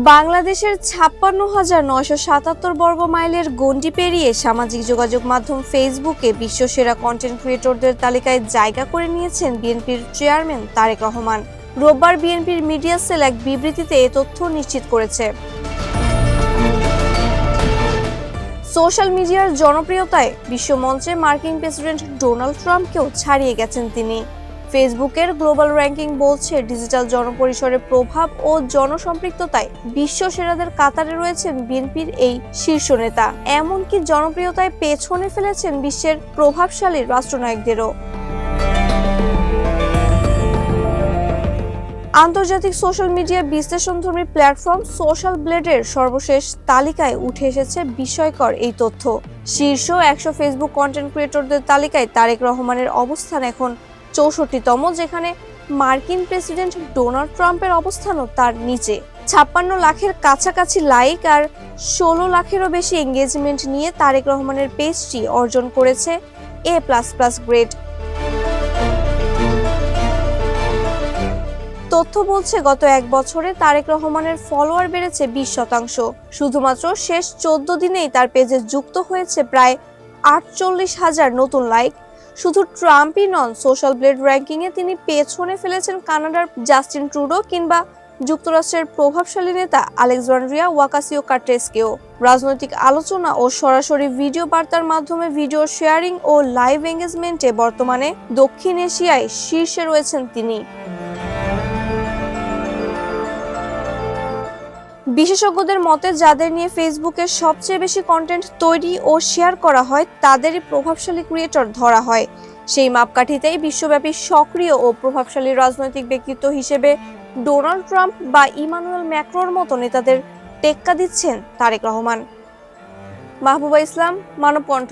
বাংলাদেশের ৫৬,৯৭৭ বর্গ মাইলের গণ্ডি পেরিয়ে সামাজিক যোগাযোগ মাধ্যম ফেসবুকে বিশ্বসেরা কন্টেন্ট ক্রিয়েটরদের তালিকায় জায়গা করে নিয়েছেন বিএনপির চেয়ারম্যান তারেক রহমান। রোববার বিএনপির মিডিয়া সেল এক বিবৃতিতে এ তথ্য নিশ্চিত করেছে। সোশ্যাল মিডিয়ার জনপ্রিয়তায় বিশ্বমঞ্চে মার্কিন প্রেসিডেন্ট ডোনাল্ড ট্রাম্পকেও ছাড়িয়ে গেছেন তিনি। ফেসবুকের গ্লোবাল র্যাঙ্কিং বলছে ডিজিটাল জনপরিসরের প্রভাব ও জনসম্পৃক্ততায় বিশ্ব সেরাদের কাতারে রয়েছেন বিএনপির এই শীর্ষ নেতা। এমনকি জনপ্রিয়তায় পেছনে ফেলেছেন বিশ্বের প্রভাবশালী রাষ্ট্রনায়কদেরও। আন্তর্জাতিক সোশ্যাল মিডিয়া বিশ্লেষণধর্মী প্ল্যাটফর্ম সোশ্যাল ব্লেডের সর্বশেষ তালিকায় উঠে এসেছে বিস্ময়কর এই তথ্য। শীর্ষ ১০০ ফেসবুক কন্টেন্ট ক্রিয়েটরদের তালিকায় তারেক রহমানের অবস্থান এখন ৬৪তম, যেখানে মার্কিন প্রেসিডেন্ট ডোনাল্ড ট্রাম্পের অবস্থানও তার নিচে। ৫৬ লাখের কাছাকাছি লাইক আর ১৬ লাখেরও বেশি এঙ্গেজমেন্ট নিয়ে তারেক রহমানের পেজটি অর্জন করেছে A++ গ্রেড। তথ্য বলছে গত এক বছরে তারেক রহমানের ফলোয়ার বেড়েছে ২০%। শুধুমাত্র শেষ ১৪ দিনেই তার পেজে যুক্ত হয়েছে প্রায় ৪৮,০০০ নতুন লাইক। শুধু ট্রাম্পই নন, সোশ্যাল ব্লেড র্যাঙ্কিংয়ে তিনি পেছনে ফেলেছেন কানাডার জাস্টিন ট্রুডো কিংবা যুক্তরাষ্ট্রের প্রভাবশালী নেতা আলেকজান্দ্রিয়া ওয়াকাসিও-কর্টেজকেও। রাজনৈতিক আলোচনা ও সরাসরি ভিডিও বার্তার মাধ্যমে ভিডিও শেয়ারিং ও লাইভ এঙ্গেজমেন্টে বর্তমানে দক্ষিণ এশিয়ায় শীর্ষে রয়েছেন তিনি। বিশেষজ্ঞদের মতে যাদের নিয়ে ফেসবুকে সবচেয়ে বেশি কন্টেন্ট তৈরি ও শেয়ার করা হয় তাদেরই প্রভাবশালী ক্রিয়েটর ধরা হয়। সেই মাপকাঠিতেই বিশ্বব্যাপী সক্রিয় ও প্রভাবশালী রাজনৈতিক ব্যক্তিত্ব হিসেবে ডোনাল্ড ট্রাম্প বা ইমানুয়েল ম্যাক্রোর মতো নেতাদের টেক্কা দিচ্ছেন তারেক রহমান। মাহবুবা ইসলাম, মানবকণ্ঠ।